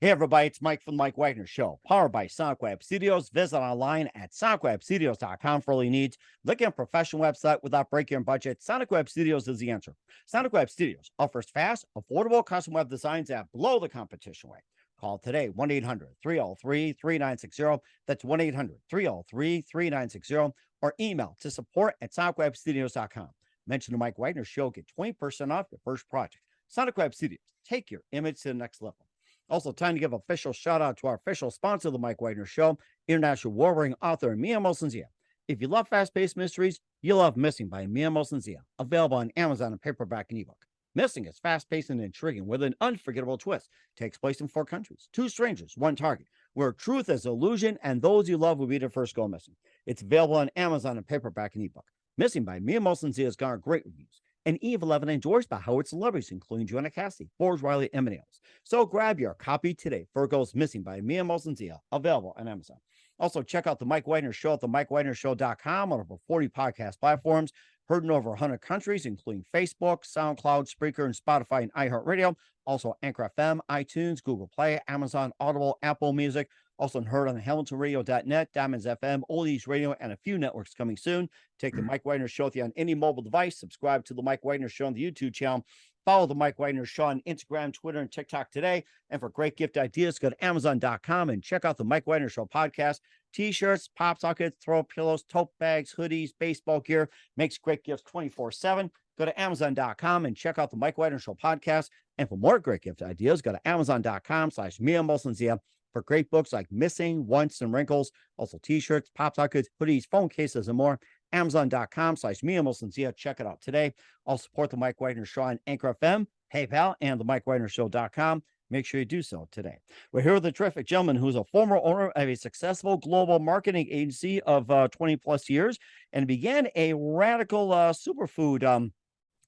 Hey, everybody, it's Mike from the Mike Wagner Show, powered by Sonic Web Studios. Visit online at sonicwebstudios.com for all your needs. Look at a professional website without breaking your budget. Sonic Web Studios is the answer. Sonic Web Studios offers fast, affordable custom web designs that blow the competition away. Call today, 1-800-303-3960. That's 1-800-303-3960. Or email to support@sonicwebstudios.com. Mention the Mike Wagner Show, get 20% off your first project. Sonic Web Studios, take your image to the next level. Also, time to give official shout out to our official sponsor of the Mike Wagner Show, international warring author Mia Mosensia. If you love fast-paced mysteries, you'll love Missing by Mia Mosensia, available on Amazon in paperback and ebook. Missing is fast-paced and intriguing with an unforgettable twist. Takes place in 4 countries, 2 strangers, 1 target, where truth is illusion and those you love will be the first go missing. It's available on Amazon in paperback and ebook. Missing by Mia Mosensia has garnered great reviews, and Eve 11 endorsed by Howard celebrities, including Joanna Cassidy, Forbes Riley, and many others. So grab your copy today. Goes Missing by Mia Mosensia, available on Amazon. Also, check out the Mike Wagner Show at themikewagnershow.com on over 40 podcast platforms, heard in over 100 countries, including Facebook, SoundCloud, Spreaker, and Spotify and iHeartRadio. Also, Anchor FM, iTunes, Google Play, Amazon, Audible, Apple Music. Also heard on HamiltonRadio.net, Diamonds FM, Oldies Radio, and a few networks coming soon. Take the Mike Wagner Show with you on any mobile device. Subscribe to the Mike Wagner Show on the YouTube channel. Follow the Mike Wagner Show on Instagram, Twitter, and TikTok today. And for great gift ideas, go to Amazon.com and check out the Mike Wagner Show podcast. T-shirts, pop sockets, throw pillows, tote bags, hoodies, baseball gear. Makes great gifts 24/7. Go to Amazon.com and check out the Mike Wagner Show podcast. And for more great gift ideas, go to Amazon.com/Mia Mosensia for great books like Missing, Once, and Wrinkles. Also T-shirts, pop sockets, hoodies, phone cases, and more. Amazon.com/Mia Mosensia. Check it out today. I'll support the Mike Wagner Show on Anchor FM, PayPal, and the MikeWagnerShow.com. Make sure you do so today. We're here with a terrific gentleman who's a former owner of a successful global marketing agency of 20 plus years and began a radical superfood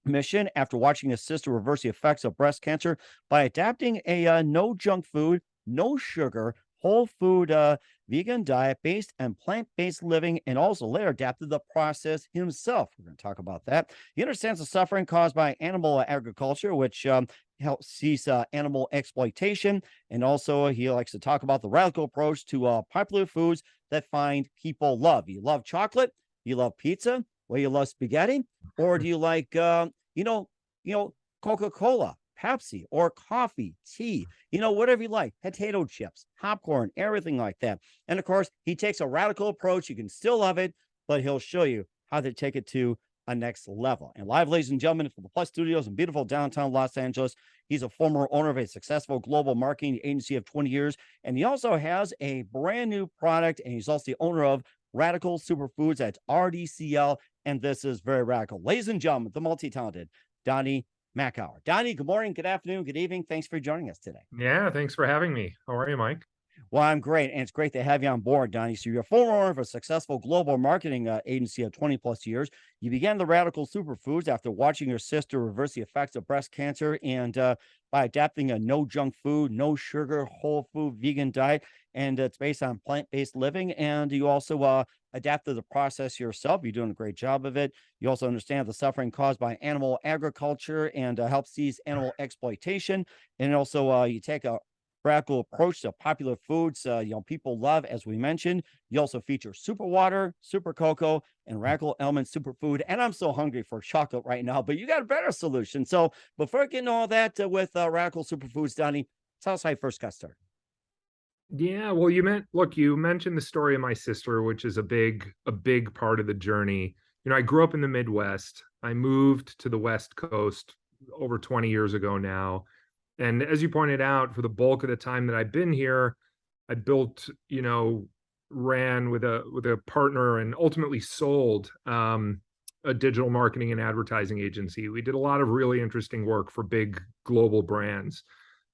mission after watching his sister reverse the effects of breast cancer by adapting a no junk food, no sugar, whole food vegan diet based on plant-based living, and also later adapted the process himself. We're going to talk about that. He understands the suffering caused by animal agriculture, which helps cease animal exploitation. And also he likes to talk about the radical approach to popular foods that find people love. You love chocolate? You love pizza? Well, you love spaghetti? Or do you like, Coca-Cola, Pepsi, or coffee, tea, whatever you like, potato chips, popcorn, everything like that. And of course, he takes a radical approach. You can still love it, but he'll show you how to take it to a next level. And live, ladies and gentlemen, from the Plus Studios in beautiful downtown Los Angeles, he's a former owner of a successful global marketing agency of 20 years. And he also has a brand new product, and he's also the owner of Radical Superfoods. That's RDCL. And this is very radical. Ladies and gentlemen, the multi-talented Donny Makower. Donny, good morning, good afternoon, good evening. Thanks for joining us today. Yeah, thanks for having me. How are you, Mike? Well, I'm great, and it's great to have you on board, Donny. So you're a former owner of a successful global marketing agency of 20 plus years. You began the Radical Superfoods after watching your sister reverse the effects of breast cancer and by adapting a no junk food, no sugar, whole food, vegan diet. And it's based on plant-based living. And you also adapted the process yourself. You're doing a great job of it. You also understand the suffering caused by animal agriculture and help cease animal exploitation. And also you take a radical approach to popular foods people love, as we mentioned. You also feature super water, super cocoa, and radical element superfood. And I'm so hungry for chocolate right now, but you got a better solution. So before getting all that with radical superfoods, Donny, tell us how you first got started. Yeah, well, you mentioned the story of my sister, which is a big part of the journey. I grew up in the Midwest. I moved to the West Coast over 20 years ago now. And as you pointed out, for the bulk of the time that I've been here, I built, ran with a partner and ultimately sold a digital marketing and advertising agency. We did a lot of really interesting work for big global brands.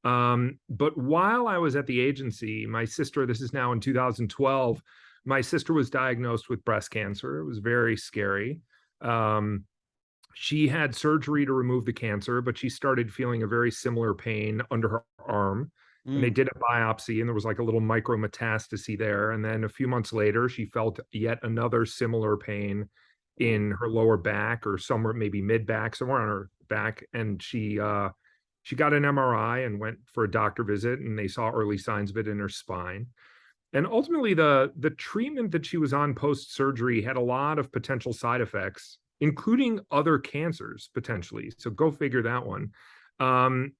But while I was at the agency, my sister, this is now in 2012, my sister was diagnosed with breast cancer. It was very scary. She had surgery to remove the cancer, but she started feeling a very similar pain under her arm. And they did a biopsy, and there was like a little micrometastasis there. And then a few months later, she felt yet another similar pain in her lower back, or somewhere, maybe mid back, somewhere on her back. And she She got an MRI and went for a doctor visit, and they saw early signs of it in her spine. And ultimately, the treatment that she was on post-surgery had a lot of potential side effects, including other cancers, potentially. So go figure that one. And,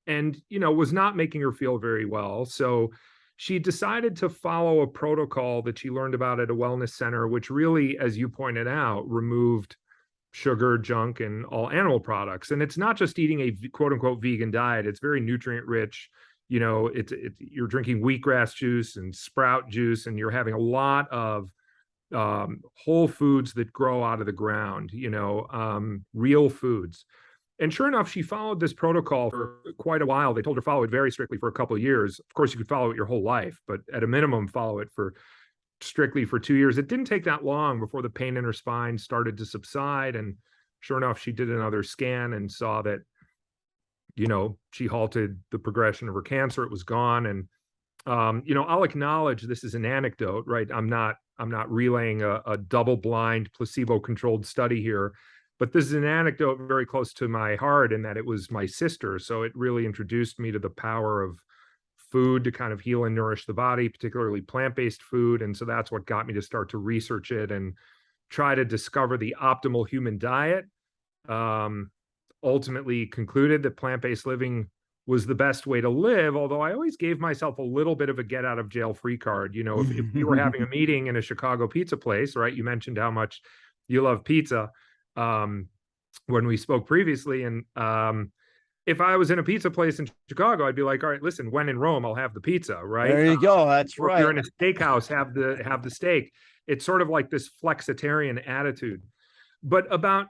was not making her feel very well. So she decided to follow a protocol that she learned about at a wellness center, which really, as you pointed out, removed sugar, junk, and all animal products. And it's not just eating a quote unquote vegan diet, it's very nutrient rich. You're drinking wheatgrass juice and sprout juice, and you're having a lot of whole foods that grow out of the ground, real foods. And sure enough, she followed this protocol for quite a while. They told her follow it very strictly for a couple of years. Of course, you could follow it your whole life, but at a minimum, follow it for strictly for 2 years. It didn't take that long before the pain in her spine started to subside. And sure enough, she did another scan and saw that, she halted the progression of her cancer. It was gone. And, I'll acknowledge this is an anecdote, right? I'm not relaying a double-blind, placebo-controlled study here, but this is an anecdote very close to my heart in that it was my sister. So it really introduced me to the power of food to kind of heal and nourish the body, particularly plant-based food. And so that's what got me to start to research it and try to discover the optimal human diet. Ultimately concluded that plant-based living was the best way to live, although I always gave myself a little bit of a get out of jail free card. If you were having a meeting in a Chicago pizza place, right? You mentioned how much you love pizza when we spoke previously. And if I was in a pizza place in Chicago, I'd be like, all right, listen, when in Rome, I'll have the pizza, right? There you go. That's or right. If you're in a steakhouse, have the steak. It's sort of like this flexitarian attitude. But about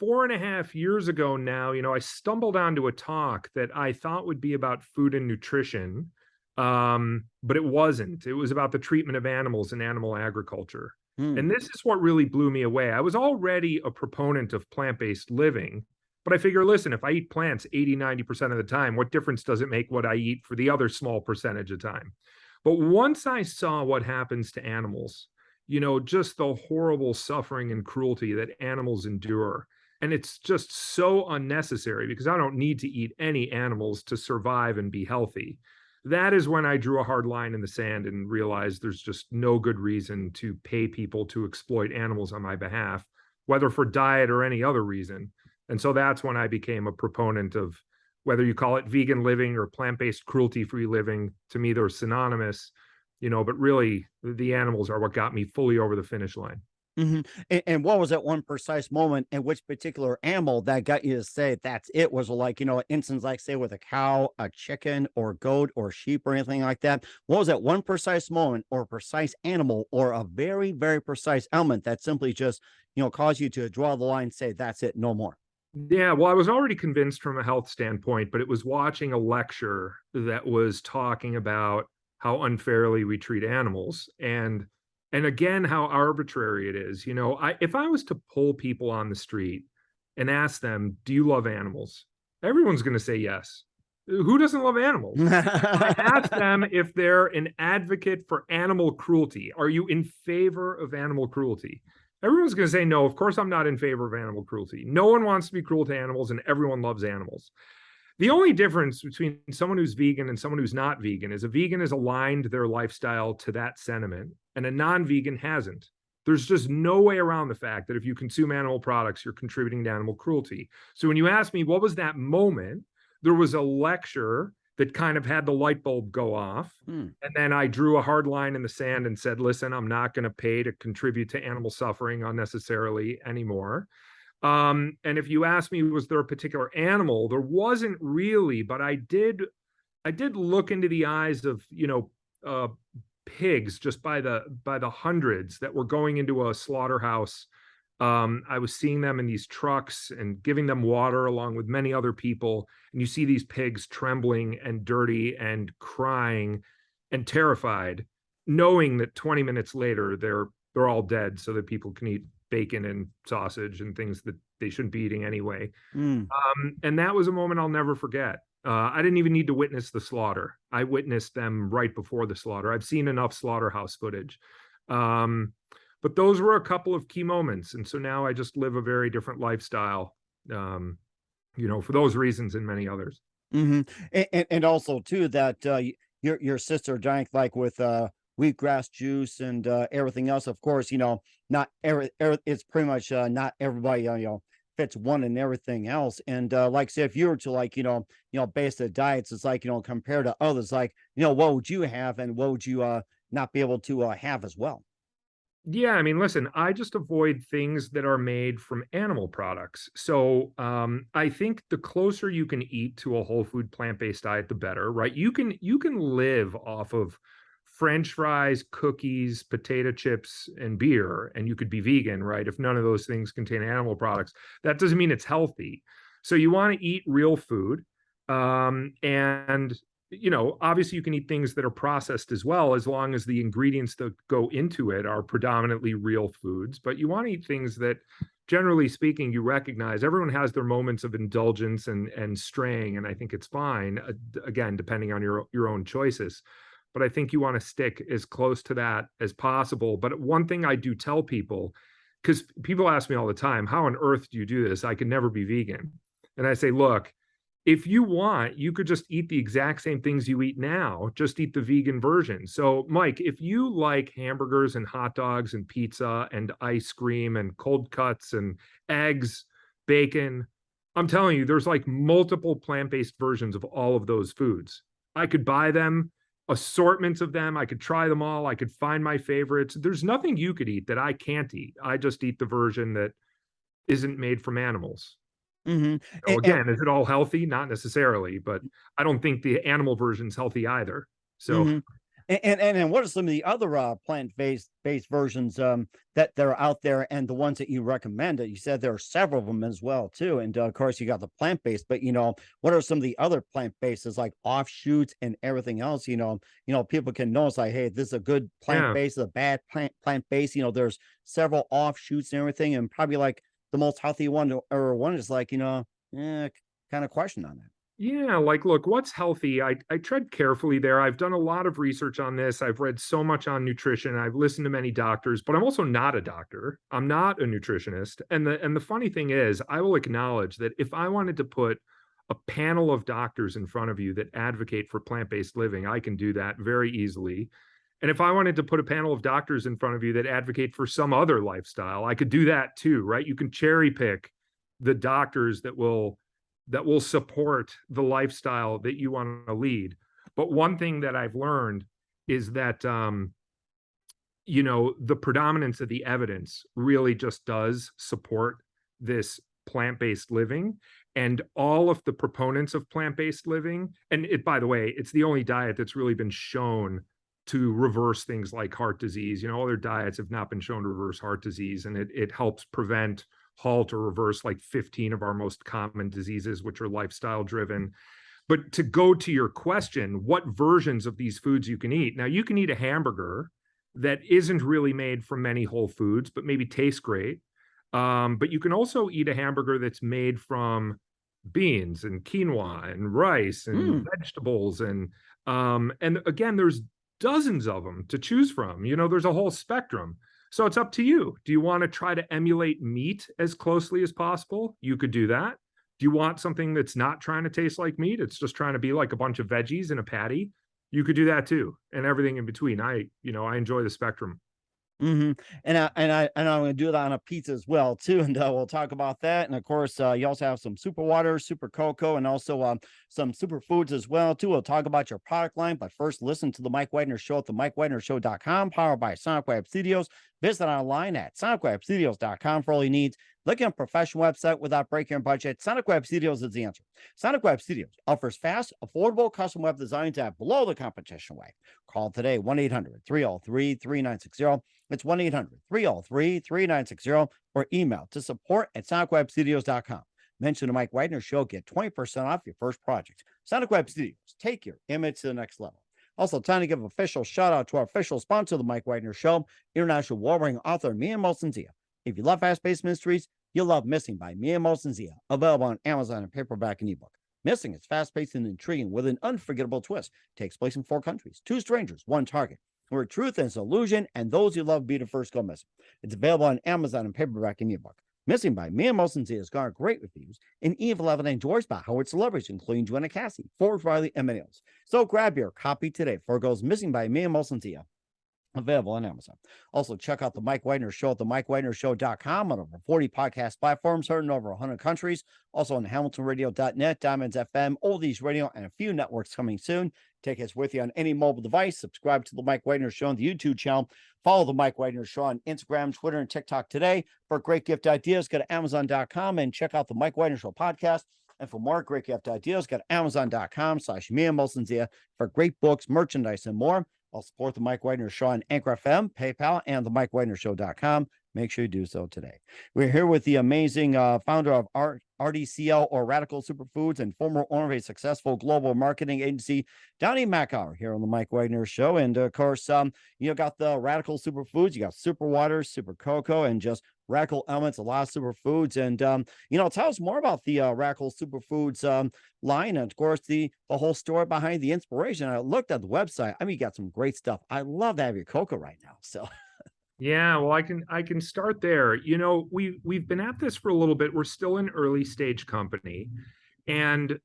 4.5 years ago now, I stumbled onto a talk that I thought would be about food and nutrition, but it wasn't. It was about the treatment of animals and animal agriculture. And this is what really blew me away. I was already a proponent of plant-based living, but I figure, listen, if I eat plants 80-90% of the time, what difference does it make what I eat for the other small percentage of time? But once I saw what happens to animals, just the horrible suffering and cruelty that animals endure, and it's just so unnecessary because I don't need to eat any animals to survive and be healthy. That is when I drew a hard line in the sand and realized there's just no good reason to pay people to exploit animals on my behalf, whether for diet or any other reason. And so that's when I became a proponent of, whether you call it vegan living or plant-based cruelty-free living. To me, they're synonymous, but really the animals are what got me fully over the finish line. And what was that one precise moment and which particular animal that got you to say that's it? Was it like, an instance like say with a cow, a chicken or goat or sheep or anything like that? What was that one precise moment or precise animal or a very, very precise element that simply just, caused you to draw the line and say, that's it, no more? Yeah, well, I was already convinced from a health standpoint, but it was watching a lecture that was talking about how unfairly we treat animals. And again, how arbitrary it is. If I was to pull people on the street and ask them, do you love animals? Everyone's going to say yes. Who doesn't love animals? I ask them if they're an advocate for animal cruelty. Are you in favor of animal cruelty? Everyone's going to say no. Of course, I'm not in favor of animal cruelty. No one wants to be cruel to animals, and everyone loves animals. The only difference between someone who's vegan and someone who's not vegan is a vegan has aligned their lifestyle to that sentiment, and a non-vegan hasn't. There's just no way around the fact that if you consume animal products, you're contributing to animal cruelty. So when you ask me, what was that moment? There was a lecture that kind of had the light bulb go off. And then I drew a hard line in the sand and said, listen, I'm not going to pay to contribute to animal suffering unnecessarily anymore. And if you ask me, was there a particular animal? There wasn't really, but I did look into the eyes of, pigs just by the hundreds that were going into a slaughterhouse. I was seeing them in these trucks and giving them water along with many other people. And you see these pigs trembling and dirty and crying and terrified, knowing that 20 minutes later, they're all dead so that people can eat bacon and sausage and things that they shouldn't be eating anyway. And that was a moment I'll never forget. I didn't even need to witness the slaughter. I witnessed them right before the slaughter. I've seen enough slaughterhouse footage. But those were a couple of key moments. And so now I just live a very different lifestyle, for those reasons and many others. Hmm. And also too that your sister drank like with wheatgrass juice and everything else. Of course, not it's pretty much not everybody fits one and everything else. And like say if you were to like base the diets, it's like compared to others, like what would you have and what would you not be able to have as well. Yeah, I mean, listen, I just avoid things that are made from animal products. So I think the closer you can eat to a whole food plant-based diet, the better, right? You can live off of French fries, cookies, potato chips, and beer, and you could be vegan, right? If none of those things contain animal products, that doesn't mean it's healthy. So you want to eat real food. And obviously you can eat things that are processed as well, as long as the ingredients that go into it are predominantly real foods. But you want to eat things that, generally speaking, you recognize everyone has their moments of indulgence and straying, and I think it's fine, again, depending on your own choices. But I think you want to stick as close to that as possible. But one thing I do tell people, because people ask me all the time, how on earth do you do this? I can never be vegan. And I say, look, if you want, you could just eat the exact same things you eat now, just eat the vegan version. So, Mike, if you like hamburgers and hot dogs and pizza and ice cream and cold cuts and eggs, bacon, I'm telling you, there's like multiple plant-based versions of all of those foods. I could buy them, assortments of them. I could try them all. I could find my favorites. There's nothing you could eat that I can't eat. I just eat the version that isn't made from animals. Hmm. So again, is it all healthy? Not necessarily, but I don't think the animal version's healthy either. So Hmm. And what are some of the other plant based versions that are out there, and the ones that you recommend? You said there are several of them as well too, and of course you got the plant based. But what are some of the other plant bases like offshoots and everything else? People can notice like, hey, this is a good plant yeah, base, a bad plant base. There's several offshoots and everything, and probably like the most healthy one or one is like kind of question on that. yeah, like look, what's healthy? I tread carefully there. I've done a lot of research on this. I've read so much on nutrition. I've listened to many doctors, but I'm also not a doctor. I'm not a nutritionist. And the funny thing is, I will acknowledge that if I wanted to put a panel of doctors in front of you that advocate for plant-based living, I can do that very easily. And if I wanted to put a panel of doctors in front of you that advocate for some other lifestyle, I could do that too, right? You can cherry pick the doctors that will support the lifestyle that you want to lead. But one thing that I've learned is that the predominance of the evidence really just does support this plant-based living. And all of the proponents of plant-based living, and by the way, it's the only diet that's really been shown to reverse things like heart disease. Other diets have not been shown to reverse heart disease, and it helps prevent, halt, or reverse like 15 of our most common diseases, which are lifestyle driven. But to go to your question, what versions of these foods you can eat? Now, you can eat a hamburger that isn't really made from many whole foods, but maybe tastes great. But you can also eat a hamburger that's made from beans and quinoa and rice and Mm. vegetables and again, there's dozens of them to choose from. There's a whole spectrum. So it's up to you. Do you want to try to emulate meat as closely as possible? You could do that. Do you want something that's not trying to taste like meat? It's just trying to be like a bunch of veggies in a patty. You could do that too, and everything in between. I enjoy the spectrum. Hmm. And I'm going to do that on a pizza as well too, and we'll talk about that. And of course, you also have some super water, super cocoa, and also some superfoods as well too. We'll talk about your product line, but first, listen to the Mike Wagner Show at the MikeWagnerShow.com, powered by Sonic Web Studios. Visit online at SonicWebStudios.com for all your needs. Looking at a professional website without breaking your budget? Sonic Web Studios is the answer. Sonic Web Studios offers fast, affordable custom web designs at below the competition way. Call today 1-800-303-3960. It's 1-800-303-3960 or email to support@sonicwebstudios.com. Mention the Mike Wagner Show, get 20% off your first project. Sonic Web Studios, take your image to the next level. Also, time to give an official shout out to our official sponsor of the Mike Wagner Show, international warring author Mia Molson-Zia. If you love fast-paced mysteries, you'll love Missing by Mia Molson-Zia, available on Amazon in paperback and ebook. Missing is fast-paced and intriguing with an unforgettable twist. Takes place in 4 countries, 2 strangers, 1 target, where truth is illusion and those you love be the first go missing. It's available on Amazon in paperback and ebook. Missing by Me and Molson has garnered great reviews, and Eve 11 enjoys by Howard celebrities, including Joanna Cassie, Forbes Riley, and many others. So grab your copy today for it goes Missing by Me and Molson, available on Amazon. Also, check out the Mike Wagner Show at themikewagnershow.com on over 40 podcast platforms, heard in over 100 countries. Also on hamiltonradio.net, Diamonds FM, Oldies Radio, and a few networks coming soon. Take us with you on any mobile device. Subscribe to the Mike Wagner Show on the YouTube channel. Follow the Mike Wagner Show on Instagram, Twitter, and TikTok today. For great gift ideas, go to Amazon.com and check out the Mike Wagner Show podcast. And for more great gift ideas, go to Amazon.com/MeandMolsonZia for great books, merchandise, and more. I'll support the Mike Wagner Show on Anchor FM, PayPal, and the MikeWagnerShow.com. Make sure you do so today. We're here with the amazing founder of RDCL or Radical Superfoods and former owner of a successful global marketing agency, Donny Makower, here on the Mike Wagner Show. And of course, you got the Radical Superfoods, you got Super Water, Super Cocoa, and just Radical Elements, a lot of superfoods. And tell us more about the Radical Superfoods line, and of course the whole story behind the inspiration. I looked at the website. I mean, you got some great stuff. I love to have your cocoa right now. So yeah, well, I can start there. We've been at this for a little bit. We're still an early stage company, and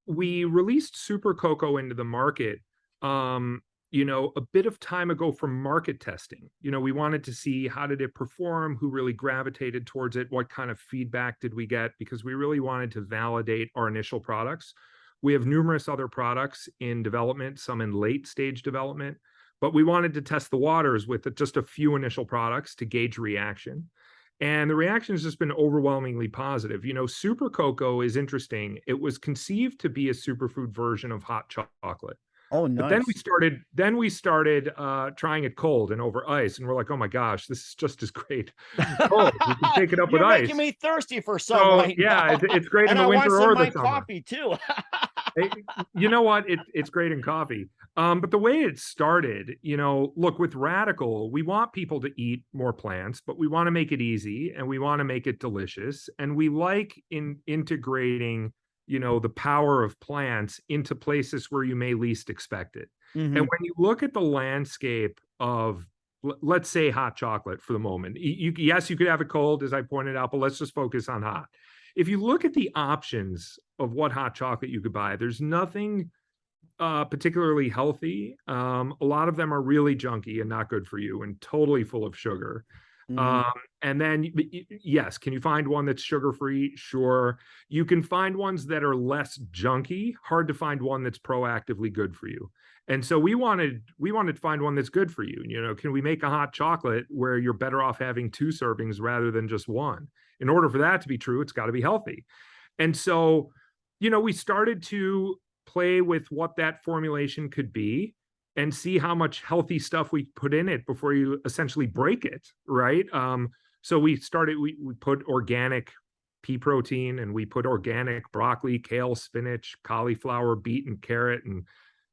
we released Super Cocoa into the market a bit of time ago from market testing. We wanted to see how did it perform, who really gravitated towards it, what kind of feedback did we get, because we really wanted to validate our initial products. We have numerous other products in development, some in late stage development, but we wanted to test the waters with just a few initial products to gauge reaction. And the reaction has just been overwhelmingly positive. Super Cocoa is interesting. It was conceived to be a superfood version of hot chocolate. oh, nice. But then we started trying it cold and over ice, and we're like, oh my gosh, this is just as great cold. You can take it up with ice. You're making me thirsty for some right yeah, now. it's great in And the winter or the my summer. coffee too. You know what? It's great in coffee. But the way it started, look, with Radical, we want people to eat more plants, but we want to make it easy and we want to make it delicious. And we like integrating, the power of plants into places where you may least expect it. Mm-hmm. And when you look at the landscape of, let's say, hot chocolate for the moment, yes, you could have it cold, as I pointed out, but let's just focus on hot. If you look at the options of what hot chocolate you could buy, there's nothing particularly healthy. A lot of them are really junky and not good for you and totally full of sugar. Mm-hmm. And then, yes, can you find one that's sugar-free? Sure. You can find ones that are less junky. Hard to find one that's proactively good for you. And so we wanted to find one that's good for you. Can we make a hot chocolate where you're better off having 2 servings rather than just 1? In order for that to be true, it's got to be healthy. And so, we started to play with what that formulation could be and see how much healthy stuff we put in it before you essentially break it, right? So we put organic pea protein, and we put organic broccoli, kale, spinach, cauliflower, beet, and carrot, and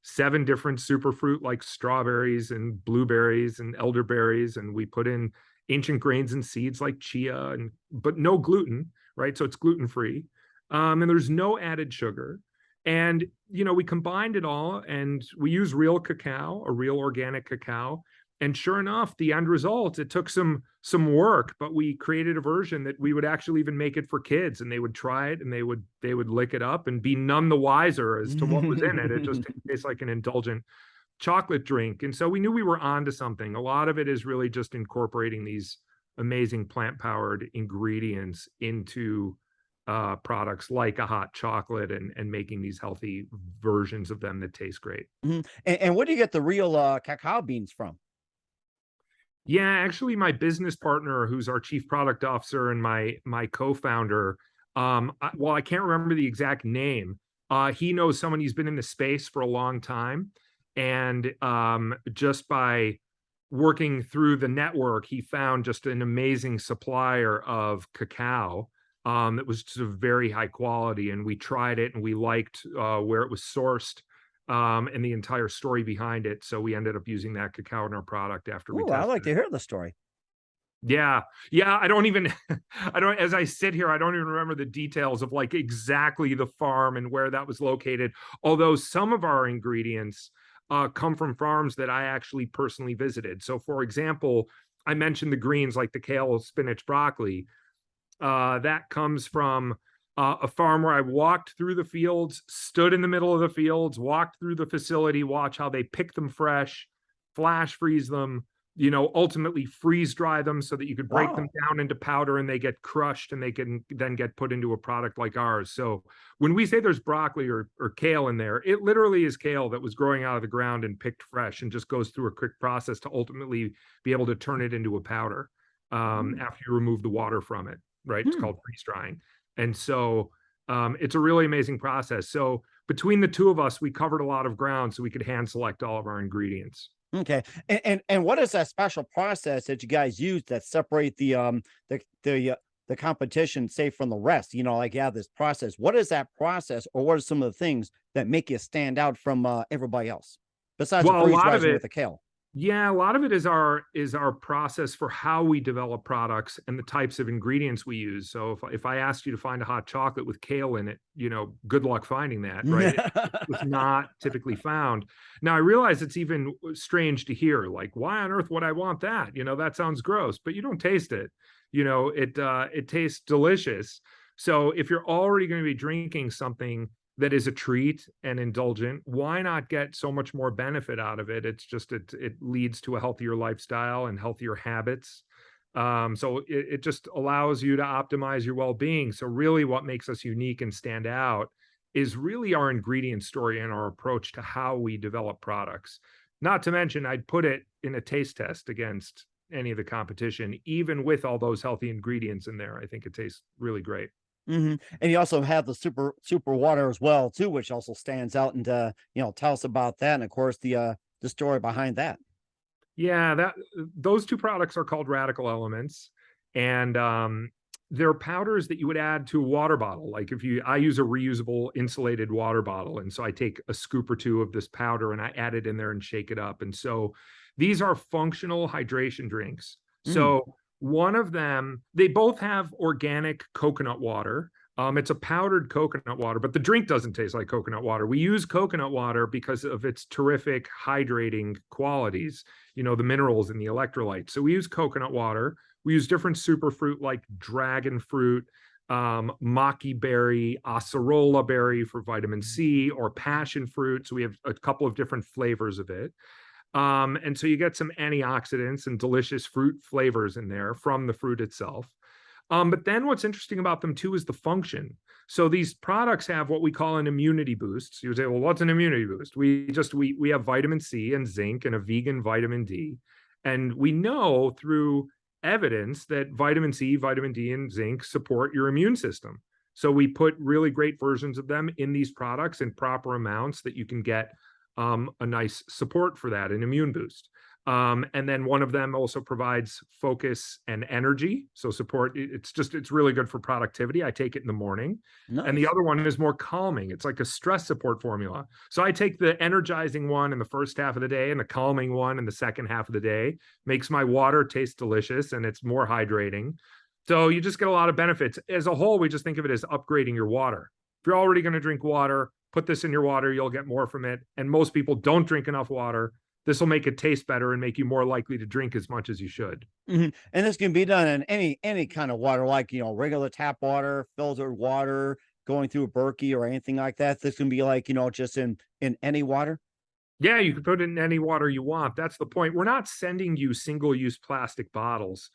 7 different superfruit like strawberries and blueberries and elderberries. And we put in ancient grains and seeds like chia, but no gluten, right? So it's gluten-free. And there's no added sugar. And, we combined it all, and we use real cacao, a real organic cacao. And sure enough, the end result, it took some work, but we created a version that we would actually even make it for kids, and they would try it and they would lick it up and be none the wiser as to what was in it. It just tastes like an indulgent chocolate drink. And so we knew we were onto something. A lot of it is really just incorporating these amazing plant-powered ingredients into products like a hot chocolate and making these healthy versions of them that taste great. Mm-hmm. And where do you get the real cacao beans from? Yeah, actually, my business partner, who's our chief product officer and my co-founder, while I can't remember the exact name, he knows someone. He's been in the space for a long time, and just by working through the network, he found just an amazing supplier of cacao that was just very high quality. And we tried it, and we liked where it was sourced. And the entire story behind it. So we ended up using that cacao in our product after we tested it. I'd like to hear the story. Yeah. As I sit here, I don't even remember the details of like exactly the farm and where that was located. Although some of our ingredients come from farms that I actually personally visited. So for example, I mentioned the greens like the kale, spinach, broccoli. That comes from a farm where I walked through the fields, stood in the middle of the fields, walked through the facility, watch how they pick them fresh, flash freeze them, ultimately freeze dry them so that you could break them Wow. down into powder and they get crushed and they can then get put into a product like ours. So when we say there's broccoli or kale in there, it literally is kale that was growing out of the ground and picked fresh and just goes through a quick process to ultimately be able to turn it into a powder Mm. after you remove the water from it, right? It's Hmm. called freeze drying. And so it's a really amazing process. So between the two of us, we covered a lot of ground so we could hand select all of our ingredients. Okay. And what is that special process that you guys use that separate the competition, say, from the rest? Like, yeah, this process. What is that process, or what are some of the things that make you stand out from everybody else, besides the Well, a freeze lot of rising with it, the kale? yeah, a lot of it is our process for how we develop products and the types of ingredients we use. So if I asked you to find a hot chocolate with kale in it, good luck finding that, right? It's not typically found. Now I realize it's even strange to hear, like, why on earth would I want that? That sounds gross, but you don't taste it. It tastes delicious. So if you're already going to be drinking something that is a treat and indulgent, why not get so much more benefit out of it? It's just it leads to a healthier lifestyle and healthier habits. So it just allows you to optimize your well-being. So really what makes us unique and stand out is really our ingredient story and our approach to how we develop products. Not to mention, I'd put it in a taste test against any of the competition, even with all those healthy ingredients in there. I think it tastes really great. And you also have the super water as well too, which also stands out. And tell us about that, and of course the story behind that. Yeah, those two products are called radical elements, and they're powders that you would add to a water bottle. Like I use a reusable insulated water bottle, and so I take a scoop or two of this powder and I add it in there and shake it up. And so these are functional hydration drinks. Mm. So one of them, they both have organic coconut water. It's a powdered coconut water, but the drink doesn't taste like coconut water. We use coconut water because of its terrific hydrating qualities, the minerals and the electrolytes. So we use coconut water. We use different superfruit like dragon fruit, maki berry, acerola berry for vitamin C, or passion fruit. So we have a couple of different flavors of it. And so you get some antioxidants and delicious fruit flavors in there from the fruit itself. But then what's interesting about them too is the function. So these products have what we call an immunity boost. So you say, well, what's an immunity boost? We have vitamin C and zinc and a vegan vitamin D. And we know through evidence that vitamin C, vitamin D, and zinc support your immune system. So we put really great versions of them in these products in proper amounts that you can get a nice support for that, an immune boost. And then one of them also provides focus and energy. So support, it's really good for productivity. I take it in the morning. And the Nice. other one is more calming. It's like a stress support formula. So I take the energizing one in the first half of the day and the calming one in the second half of the day. Makes my water taste delicious and it's more hydrating. So you just get a lot of benefits. As a whole, we just think of it as upgrading your water. If you're already going to drink water, put this in your water, you'll get more from it. And most people don't drink enough water. This will make it taste better and make you more likely to drink as much as you should. And this can be done in any kind of water, like regular tap water, filtered water, going through a Berkey or anything like that. This can be like just in any water. Yeah, you can put it in any water you want. That's the point. We're not sending you single-use plastic bottles.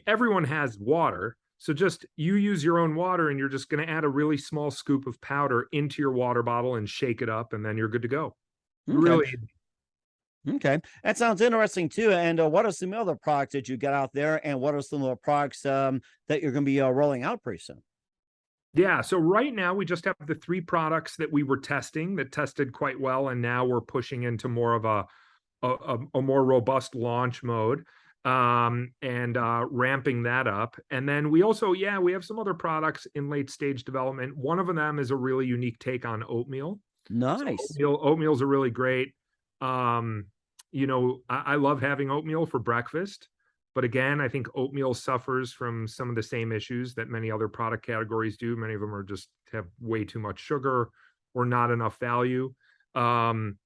Everyone has water. So just you use your own water and you're just going to add a really small scoop of powder into your water bottle and shake it up and then you're good to go. Okay. Really. Okay, that sounds interesting too. And what are some other products that you got out there, and what are some of the products that you're going to be rolling out pretty soon? Yeah. So right now we just have the three products that we were testing that tested quite well. And now we're pushing into more of a more robust launch mode and ramping that up. And then we also, yeah, we have some other products in late stage development. One of them is a really unique take on oatmeal. So Nice. oatmeal's a really great. I love having oatmeal for breakfast, but again, I think oatmeal suffers from some of the same issues that many other product categories do. Many of them are just have way too much sugar or not enough value. Um,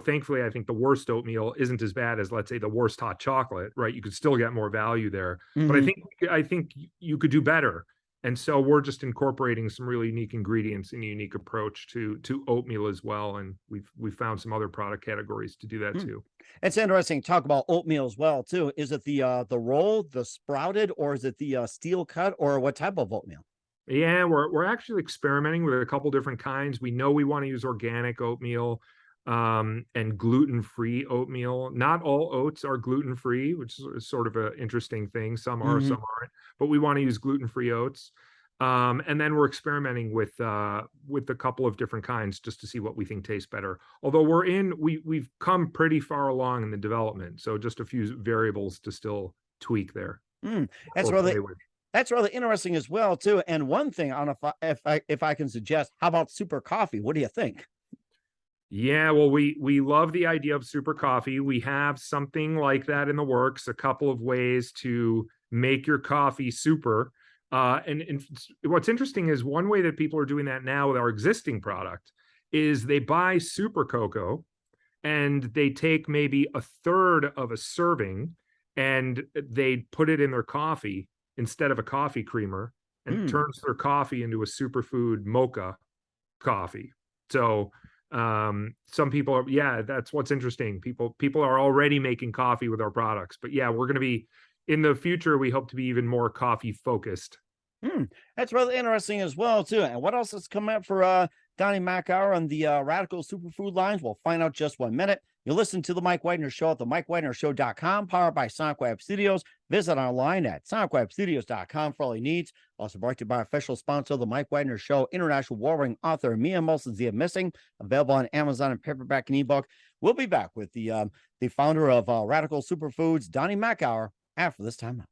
thankfully, I think the worst oatmeal isn't as bad as, let's say, the worst hot chocolate, right? You could still get more value there, but Mhm. I think you could do better. And so we're just incorporating some really unique ingredients and a unique approach to oatmeal as well. And we've found some other product categories to do that Mm. too. It's interesting to talk about oatmeal as well too. Is it the roll, the sprouted, or is it the steel cut, or what type of oatmeal? Yeah, we're actually experimenting with a couple different kinds. We know we want to use organic oatmeal and gluten-free oatmeal. Not all oats are gluten-free, which is sort of an interesting thing. Some are, Mhm. some aren't, but we want to use gluten-free oats. And then we're experimenting with a couple of different kinds just to see what we think tastes better. Although we've come pretty far along in the development, so just a few variables to still tweak there Mm. That's or really play with. that's really interesting as well too. And one thing, I don't know if I can suggest, how about super coffee? What do you think? Yeah, well, we love the idea of super coffee. We have something like that in the works, a couple of ways to make your coffee super. And what's interesting is one way that people are doing that now with our existing product is they buy super cocoa and they take maybe a third of a serving and they put it in their coffee instead of a coffee creamer, and it Mm. turns their coffee into a superfood mocha coffee. So some people are, yeah, that's what's interesting. People are already making coffee with our products. But yeah, we're going to be in the future, we hope to be even more coffee focused. Mm. That's really interesting as well too. And what else is coming up for Donny Makower on the Radical Superfood lines? We'll find out just 1 minute. You listen to the Mike Wagner Show at the MikeWagnerShow.com, powered by Sonic Web Studios. Visit online at SonicWebStudios.com for all your needs. Also brought to you by official sponsor of the Mike Wagner Show, international warring author Mia Molson Zia Missing, available on Amazon and paperback and ebook. We'll be back with the founder of Radical Superfoods, Donny Makower, after this time out.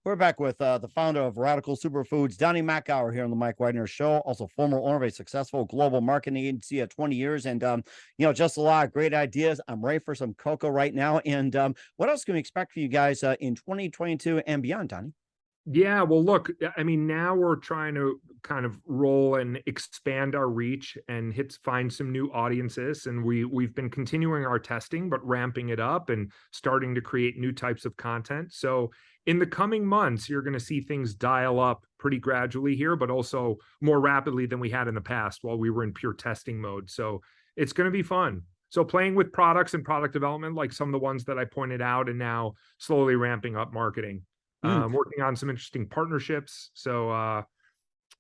We're back with the founder of Radical Superfoods, Donny Makower, here on the Mike Wagner Show. Also, former owner of a successful global marketing agency at 20 years, and just a lot of great ideas. I'm ready for some cocoa right now. And what else can we expect for you guys in 2022 and beyond, Donny? Yeah, well, look, I mean, now we're trying to kind of roll and expand our reach and find some new audiences. And we've been continuing our testing, but ramping it up and starting to create new types of content. So in the coming months, you're going to see things dial up pretty gradually here, but also more rapidly than we had in the past while we were in pure testing mode. So it's going to be fun. So playing with products and product development, like some of the ones that I pointed out, and now slowly ramping up marketing. Mm. Working on some interesting partnerships. So,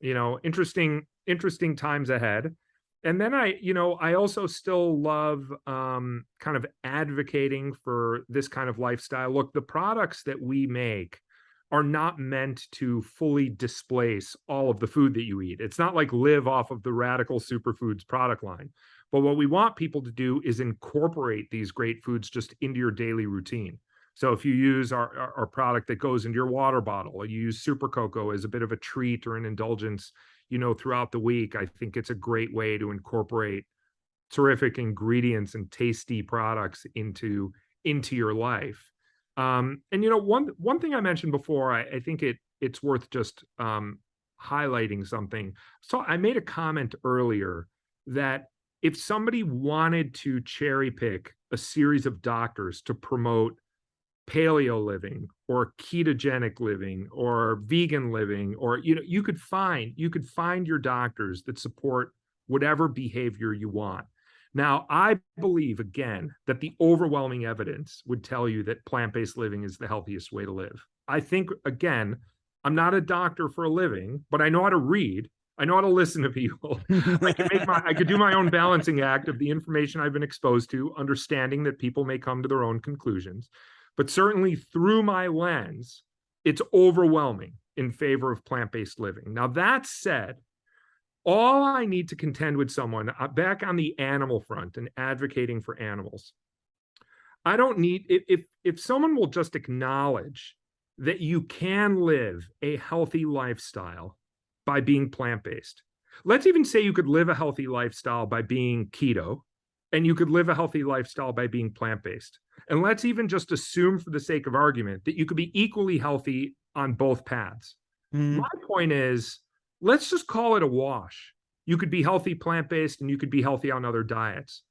interesting times ahead. And then I also still love kind of advocating for this kind of lifestyle. Look, the products that we make are not meant to fully displace all of the food that you eat. It's not like live off of the Radical Superfoods product line. But what we want people to do is incorporate these great foods just into your daily routine. So if you use our product that goes into your water bottle, or you use Super Cocoa as a bit of a treat or an indulgence, throughout the week, I think it's a great way to incorporate terrific ingredients and tasty products into your life. And one thing I mentioned before, I think it's worth just highlighting something. So I made a comment earlier that if somebody wanted to cherry pick a series of doctors to promote paleo living or ketogenic living or vegan living, or you could find your doctors that support whatever behavior you want. Now, I believe again that the overwhelming evidence would tell you that plant-based living is the healthiest way to live. I think, again, I'm not a doctor for a living, but I know how to read. I know how to listen to people. I could do my own balancing act of the information I've been exposed to, understanding that people may come to their own conclusions. But certainly through my lens, it's overwhelming in favor of plant-based living. Now, that said, all I need to contend with someone back on the animal front and advocating for animals, I don't need, if someone will just acknowledge that you can live a healthy lifestyle by being plant-based. Let's even say you could live a healthy lifestyle by being keto, and you could live a healthy lifestyle by being plant-based. And let's even just assume, for the sake of argument, that you could be equally healthy on both paths. Mm. My point is, let's just call it a wash. You could be healthy plant-based and you could be healthy on other diets.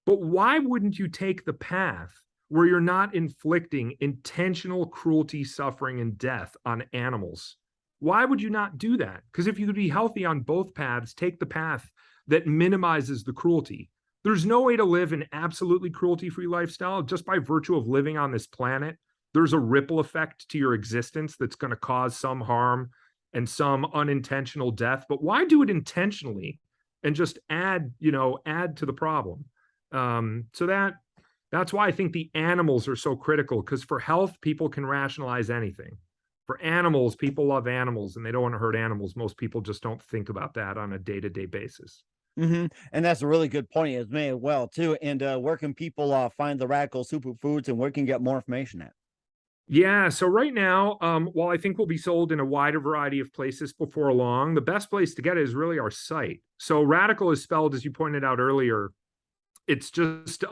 But why wouldn't you take the path where you're not inflicting intentional cruelty, suffering, and death on animals? Why would you not do that? Because if you could be healthy on both paths, take the path that minimizes the cruelty. There's no way to live an absolutely cruelty-free lifestyle just by virtue of living on this planet. There's a ripple effect to your existence that's going to cause some harm and some unintentional death. But why do it intentionally and just add to the problem? So that's why I think the animals are so critical, because for health, people can rationalize anything. For animals, people love animals and they don't want to hurt animals. Most people just don't think about that on a day-to-day basis. And that's a really good point as made well too. And where can people find the Radical Superfoods, and where can you get more information at? Yeah, so right now, while I think we'll be sold in a wider variety of places before long, the best place to get it is really our site. So Radical is spelled, as you pointed out earlier, it's just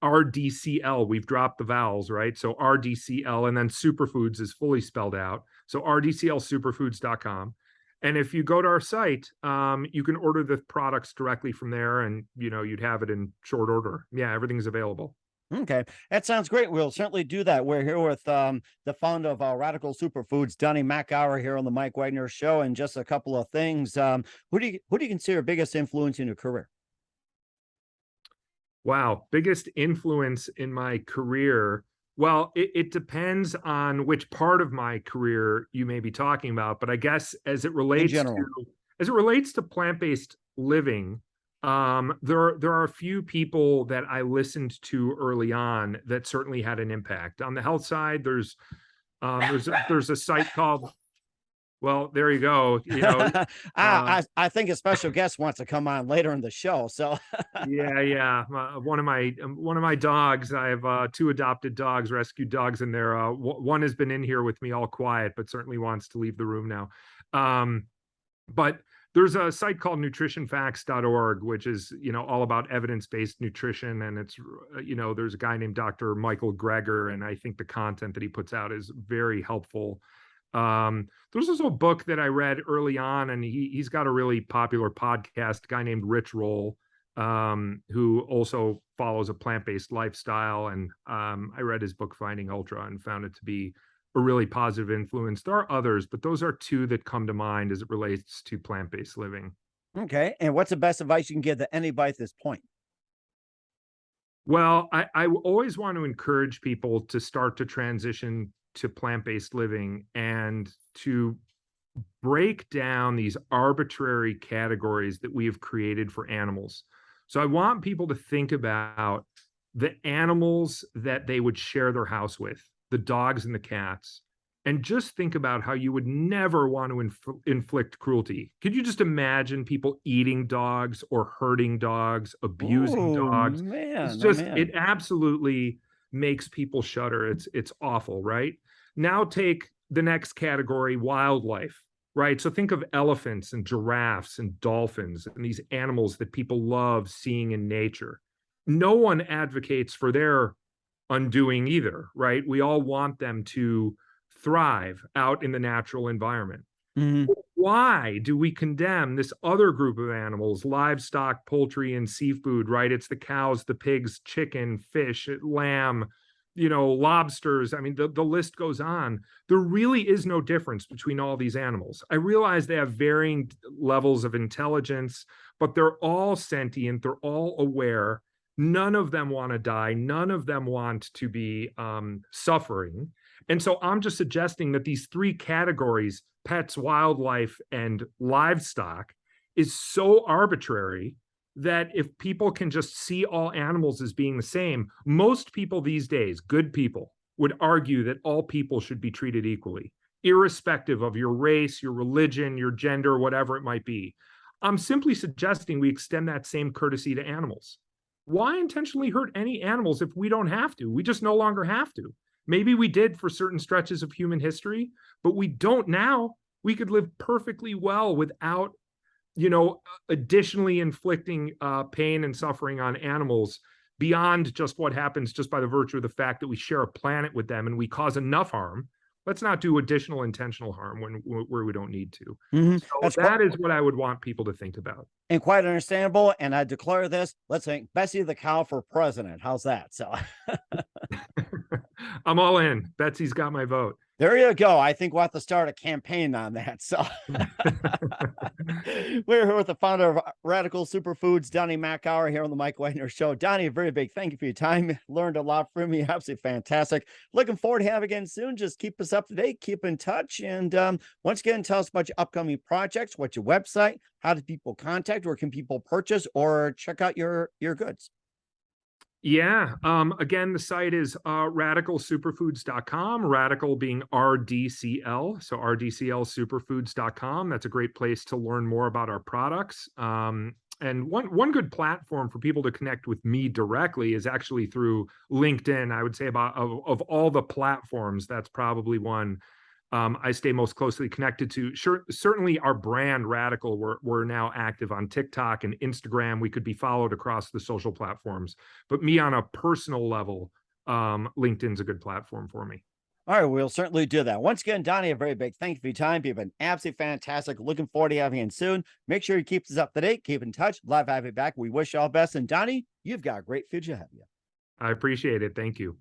RDCL. We've dropped the vowels, right? So RDCL, and then Superfoods is fully spelled out. So RDCLSuperfoods.com. And if you go to our site, you can order the products directly from there, and you'd have it in short order. Yeah, everything's available. Okay, that sounds great. We'll certainly do that. We're here with the founder of Radical Superfoods, Donny Makower, here on the Mike Wagner Show. And just a couple of things. Who do you consider biggest influence in your career? Wow, biggest influence in my career. Well, it depends on which part of my career you may be talking about, but I guess as it relates to plant-based living, there are a few people that I listened to early on that certainly had an impact. On the health side, there's a site called, well, there you go. I think a special guest wants to come on later in the show. So yeah. One of my dogs. I have 2 adopted dogs, rescue dogs, and they're one has been in here with me all quiet, but certainly wants to leave the room now. But there's a site called nutritionfacts.org, which is all about evidence-based nutrition, and it's there's a guy named Dr. Michael Greger, and I think the content that he puts out is very helpful. There's also a book that I read early on, and he's got a really popular podcast, a guy named Rich Roll, who also follows a plant-based lifestyle. And I read his book, Finding Ultra, and found it to be a really positive influence. There are others, but those are 2 that come to mind as it relates to plant-based living. okay. And what's the best advice you can give to anybody at this point? Well, I always want to encourage people to start to transition to plant-based living and to break down these arbitrary categories that we have created for animals. So I want people to think about the animals that they would share their house with, the dogs and the cats, and just think about how you would never want to inflict cruelty. Could you just imagine people eating dogs or hurting dogs, abusing dogs? Man, It's just, it absolutely makes people shudder. It's awful, right? Now take the next category, wildlife, right? So think of elephants and giraffes and dolphins and these animals that people love seeing in nature. No one advocates for their undoing either, right? We all want them to thrive out in the natural environment. Mm-hmm. Why do we condemn this other group of animals, livestock, poultry, and seafood, right? It's the cows, the pigs, chicken, fish, lamb, lobsters. I mean, the list goes on. There really is no difference between all these animals. I realize they have varying levels of intelligence, but they're all sentient. They're all aware. None of them want to die. None of them want to be suffering. And so I'm just suggesting that these 3 categories, pets, wildlife, and livestock, is so arbitrary that if people can just see all animals as being the same, most people these days, good people, would argue that all people should be treated equally, irrespective of your race, your religion, your gender, whatever it might be. I'm simply suggesting we extend that same courtesy to animals. Why intentionally hurt any animals if we don't have to? We just no longer have to. Maybe we did for certain stretches of human history, but we don't now. We could live perfectly well without additionally inflicting pain and suffering on animals beyond just what happens just by the virtue of the fact that we share a planet with them and we cause enough harm let's not do additional intentional harm where we don't need to. So That's that is what I would want people to think about. and quite understandable. And I declare this. Let's make Bessie the cow for president. How's that? So I'm all in. Betsy's got my vote. there you go. I think we'll have to start a campaign on that. So we're here with the founder of RDCL Superfoods, Donny Makower, here on the Mike Wagner Show. Donny, a very big thank you for your time. Learned a lot from you. Absolutely fantastic. Looking forward to having you again soon. Just keep us up to date. Keep in touch. And once again, tell us about your upcoming projects. What's your website? How do people contact? Where can people purchase or check out your goods? Yeah. Again, the site is RDCLSuperfoods.com, RDCL being RDCL. So RDCLSuperfoods.com. That's a great place to learn more about our products. And one good platform for people to connect with me directly is actually through LinkedIn. I would say of all the platforms, that's probably one I stay most closely connected to. Sure, certainly our brand RDCL, we're now active on TikTok and Instagram. We could be followed across the social platforms, but me on a personal level, LinkedIn's a good platform for me. All right, we'll certainly do that. Once again, Donny, a very big thank you for your time. You've been absolutely fantastic. Looking forward to having you in soon. Make sure you keep us up to date. Keep in touch. Love having you back. We wish you all the best. And Donny, you've got a great future ahead of you. I appreciate it. Thank you.